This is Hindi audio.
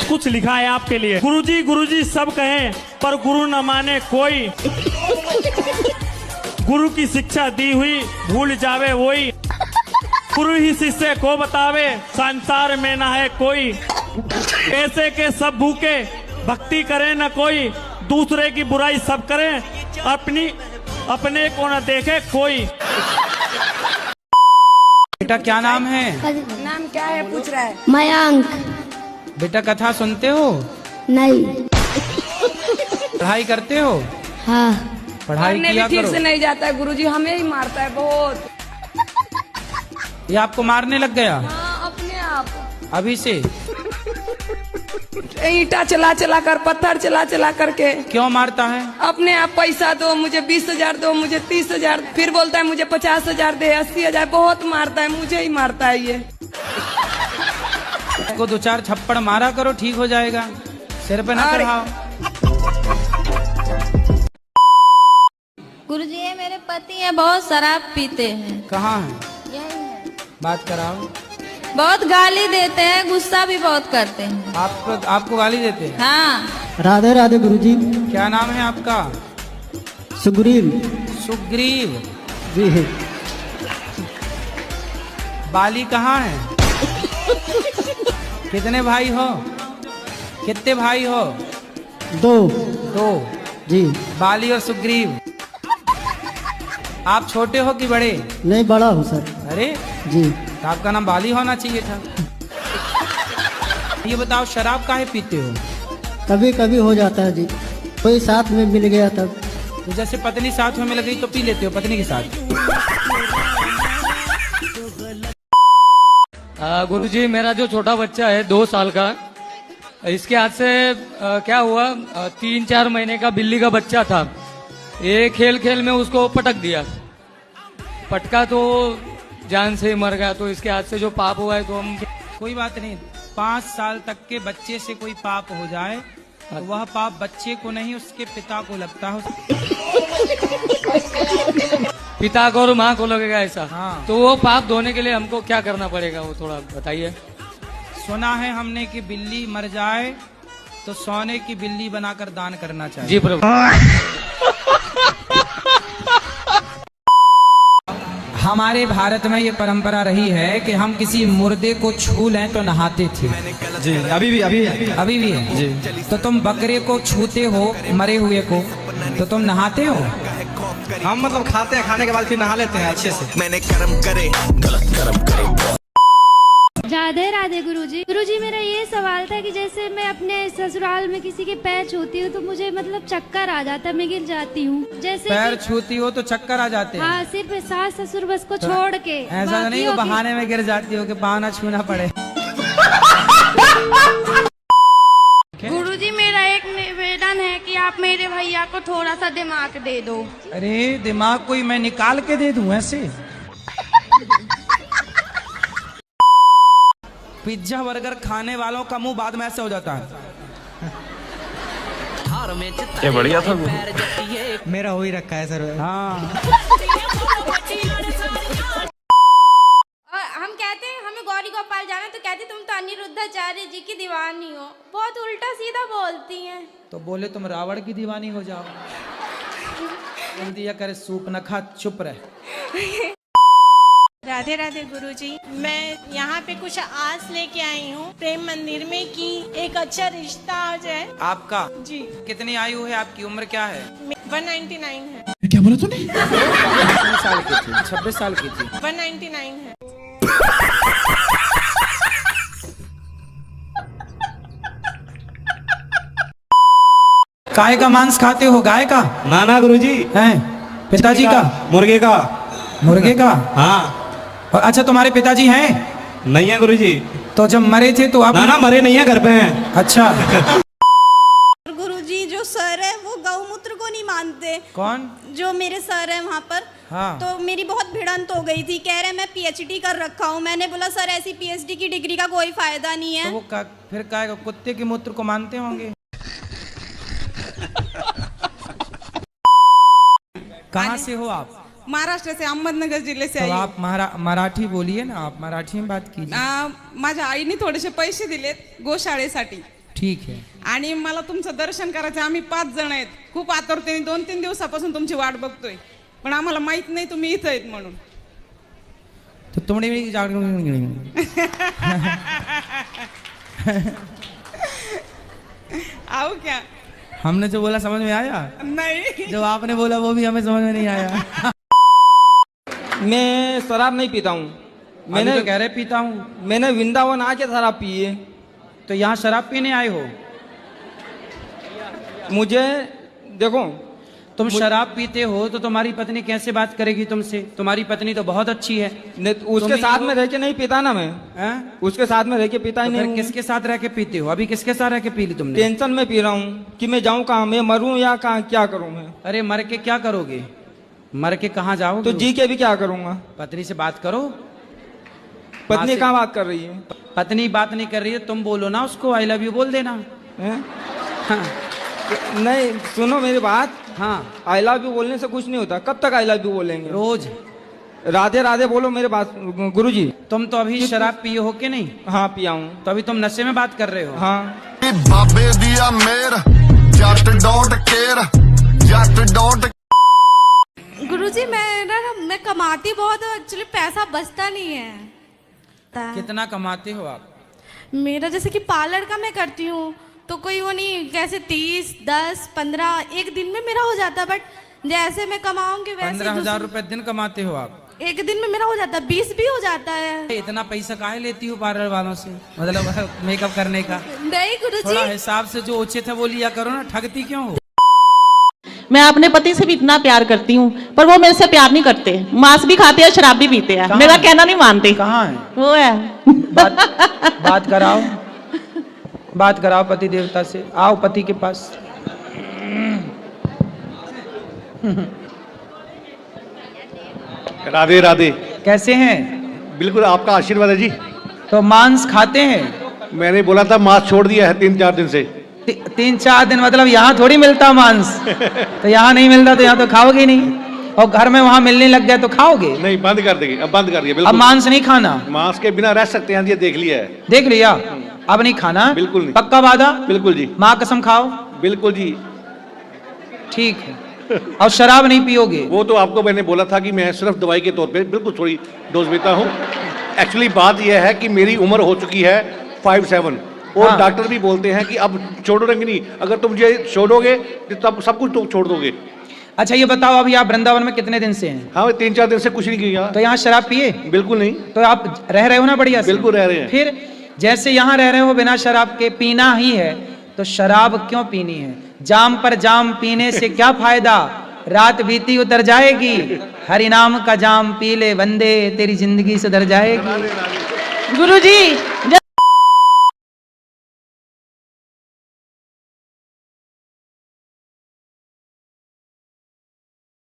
कुछ लिखा है आपके लिए। गुरुजी सब कहें पर गुरु न माने कोई, गुरु की शिक्षा दी हुई भूल जावे वही, गुरु ही शिष्य को बतावे संसार में ना है कोई, ऐसे के सब भूखे भक्ति करे न कोई, दूसरे की बुराई सब करें अपने को न देखे कोई। बेटा क्या नाम है? नाम क्या है पूछ रहा है? मयंक। बेटा कथा सुनते हो? नहीं। पढ़ाई करते हो? हाँ। पढ़ाई किया ठीक करो। से नहीं जाता है गुरुजी, हमें ही मारता है बहुत। ये आपको मारने लग गया? हाँ, अपने आप अभी से? ईटा चला चला कर, पत्थर चला चला करके। क्यों मारता है? अपने आप पैसा दो, मुझे 20,000 दो, मुझे 30,000, फिर बोलता है मुझे 50,000 दे, 80,000, बहुत मारता है, मुझे ही मारता है ये। इसको 2-4 थप्पड़ मारा करो, ठीक हो जाएगा। सिर पे ना चढ़ाओ। गुरुजी ये मेरे पति हैं, बहुत शराब पीते हैं। कहाँ है? यही है। बात कराओ। बहुत गाली देते हैं, गुस्सा भी बहुत करते हैं। आपको गाली देते हैं? हाँ। राधे राधे गुरुजी। क्या नाम है आपका? सुग्रीव। सुग्रीव जी। बाली कहाँ है? कितने भाई हो? कितने भाई हो? 2 जी। बाली और सुग्रीव। आप छोटे हो कि बड़े? नहीं, बड़ा हूँ सर। अरे जी। तो आपका नाम बाली होना चाहिए था। ये बताओ शराब काहे पीते हो? कभी कभी हो जाता है जी, कोई साथ में मिल गया तब। तो जैसे पत्नी साथ में मिल गई तो पी लेते हो पत्नी के साथ? गुरुजी मेरा जो छोटा बच्चा है 2 साल का, इसके हाथ से क्या हुआ, 3-4 महीने का बिल्ली का बच्चा था। ये खेल खेल में उसको पटक दिया, पटका तो जान से ही मर गया। तो इसके हाथ से जो पाप हुआ है तो हम कोई बात नहीं, 5 साल तक के बच्चे से कोई पाप हो जाए तो वह पाप बच्चे को नहीं उसके पिता को लगता है। पिता को और माँ को लगेगा ऐसा? हाँ। तो वो पाप धोने के लिए हमको क्या करना पड़ेगा, वो थोड़ा बताइए। सुना है हमने कि बिल्ली मर जाए तो सोने की बिल्ली बनाकर दान करना चाहिए। जी प्रभु। हमारे भारत में ये परंपरा रही है कि हम किसी मुर्दे को छू लें तो नहाते थे। जी अभी भी है जी। तो तुम बकरे को छूते हो, मरे हुए को, तो तुम नहाते हो? हम मतलब खाते हैं, खाने के बाद फिर नहा लेते हैं अच्छे से। मैंने कर्म करे गलत कर्म करे। राधे राधे गुरुजी। गुरुजी मेरा ये सवाल था कि जैसे मैं अपने ससुराल में किसी के पैर छूती हूँ तो मुझे मतलब चक्कर आ जाता है, मैं गिर जाती हूँ। जैसे पैर छूती हो तो चक्कर आ जाते हैं? हाँ, सिर्फ सास ससुर बस को छोड़ के। ऐसा तो नहीं हो बहाने में गिर जाती हो कि पाँव ना छूना पड़े? गुरुजी मेरा एक निवेदन है कि आप मेरे भैया को थोड़ा सा दिमाग दे दो। अरे दिमाग कोई मैं निकाल के दे दूं ऐसे? पिज्जा बर्गर खाने वालों का मुंह बाद में ऐसे हो जाता है। ये बढ़िया था। मेरा हो ही रखा है सर। हाँ। और हम कहते हैं हमें गौरी गोपाल जाना, तो कहते तुम तो अनिरुद्धाचार्य जी की दीवानी हो। बहुत उल्टा सीधा बोलती हैं। तो बोले तुम रावण की दीवानी हो जाओ। बोल दिया करे सूप न खा, चुप रहे। राधे राधे गुरुजी। मैं यहाँ पे कुछ आस लेके आई हूँ प्रेम मंदिर में कि एक अच्छा रिश्ता आ जाए। आपका? जी। कितनी आयु है आपकी? उम्र क्या है? 199 है। क्या बोला तूने? 26 साल की थी। 26 साल की थी। 199 है। गाय का मांस खाते हो? गाय का? ना गुरुजी। हैं? पिताजी का? मुर्गे का। मुर्गे का? हाँ। और अच्छा तुम्हारे पिताजी हैं? नहीं है गुरुजी। तो जब मरे थे तो आप? ना मरे नहीं है, घर पे हैं। अच्छा। गुरुजी जो सर है वो गौमूत्र को नहीं मानते। कौन? जो मेरे सर है वहाँ पर। हाँ। तो मेरी बहुत भिड़ंत हो गई थी, कह रहे मैं पीएचडी कर रखा हूँ। मैंने बोला सर ऐसी पीएचडी की डिग्री का कोई फायदा नहीं है। तो वो फिर क्या कुत्ते के मूत्र को मानते होंगे? कहाँ से हो आप? महाराष्ट्र से, अहमदनगर जिल्हे से तो आई आप मराठी बोलिए ना, आप मराठी में बात कीजिए। माझ्या आईने थोडेसे पैसे दिलेत गोशाळेसाठी ठीक है। आणि मला तुमचं दर्शन करायचं। आम्ही 5 जण आहेत, खूप आतुरतेने 2-3 दिवसापासून तुमची वाट बघतोय, पण आम्हाला माहित नाही तुम्ही इथं आहेत म्हणून। तो तुमने आओ क्या? हमने जो बोला समझ में आया? नहीं। जो आपने बोला वो भी हमें समझ में नहीं आया। मैं शराब नहीं पीता हूँ। मैंने तो कह रहे पीता हूँ। मैंने वृंदावन आके शराब पी है। तो यहाँ शराब पीने आए हो? मुझे देखो, तुम शराब पीते हो तो तुम्हारी पत्नी कैसे बात करेगी तुमसे? तुम्हारी पत्नी तो बहुत अच्छी है। उसके साथ में रह के नहीं पीता ना मैं। उसके साथ में रह के पीता ही तो नहीं। किसके साथ रह के पीते हो? अभी किसके साथ रह के पी ली तुमने? टेंशन में पी रहा हूँ कि मैं जाऊँ कहाँ, मैं मरूं या कहाँ, क्या करूँ मैं? अरे मर के क्या करोगे? मर के कहाँ जाओगे? तो जी के भी क्या करूँगा? पत्नी से बात करो। पत्नी कहाँ बात कर रही है? पत्नी बात नहीं कर रही है, तुम बोलो ना उसको आई लव यू बोल देना। हाँ। नहीं, सुनो मेरी बात। हाँ, आई लव यू बोलने से कुछ नहीं होता। कब तक आई लव यू बोलेंगे? रोज राधे राधे बोलो मेरे बात। गुरुजी, तुम तो अभी शराब पिए हो कि नहीं? हाँ पिया हूँ। तो अभी तुम नशे में बात कर रहे हो? हाँ। बाबे दिया मेर जट डोंट केयर जट डोंट। गुरुजी मैं कमाती बहुत हूँ, एक्चुअली पैसा बचता नहीं है। कितना कमाते हो आप? मेरा जैसे कि पार्लर का मैं करती हूँ तो कोई वो नहीं, कैसे 30, 10, 15 एक दिन में मेरा हो जाता, बट जैसे मैं कमाऊंगी वैसे 15,000 रुपए दिन कमाते हो आप? एक दिन में मेरा हो जाता, 20 भी हो जाता है। इतना पैसा काहे लेती हो पार्लर वालों से, मतलब मेकअप करने का? नहीं गुरुजी, थोड़ा हिसाब से जो उचित है वो लिया करो ना, ठगती क्यों हो? मैं अपने पति से भी इतना प्यार करती हूँ पर वो मेरे से प्यार नहीं करते। मांस भी खाते हैं, शराब भी पीते हैं, मेरा कहना नहीं मानते। कहाँ है वो है? बात कराओ पति देवता से। आओ पति के पास। राधे राधे। कैसे हैं? बिल्कुल आपका आशीर्वाद है जी। तो मांस खाते हैं? मैंने बोला था मांस छोड़ दिया है 3-4 दिन से। 3-4 दिन मतलब यहाँ थोड़ी मिलता मांस। तो यहाँ नहीं मिलता तो यहाँ तो खाओगे नहीं, और घर में वहाँ मिलने लग गया तो खाओगे नहीं? बंद कर देंगे, अब बंद कर दिया। अब मांस नहीं खाना? मांस के बिना रह सकते हैं, ये देख लिया है। देख लिया, अब नहीं खाना? बिल्कुल नहीं। पक्का वादा? बिल्कुल जी। माँ कसम खाओ? बिल्कुल जी। ठीक है। और शराब नहीं पियोगे? वो तो आपको मैंने बोला था कि मैं सिर्फ दवाई के तौर पे बिल्कुल थोड़ी डोज पीता हूँ। एक्चुअली बात यह है कि मेरी उम्र हो चुकी है 57 और हाँ। डॉक्टर भी बोलते हैं कि अब छोड़ोगे नहीं, अगर तुम मुझे छोड़ोगे तो तब सब कुछ तुम छोड़ दोगे। अच्छा ये बताओ, अभी आप वृंदावन में कितने दिन से हैं? हाँ 3-4 दिन से कुछ नहीं किया। तो यहाँ शराब पिए? बिल्कुल नहीं। तो आप रह रहे हो ना बढ़िया से? बिल्कुल रह रहे हैं। फिर जैसे यहाँ रह रहे हो बिना शराब के, पीना ही है तो शराब क्यों पीनी है? जाम पर जाम पीने से क्या फायदा, रात बीती उतर जाएगी। हरि नाम का जाम पी ले बंदे, तेरी जिंदगी सुधर जाएगी। गुरुजी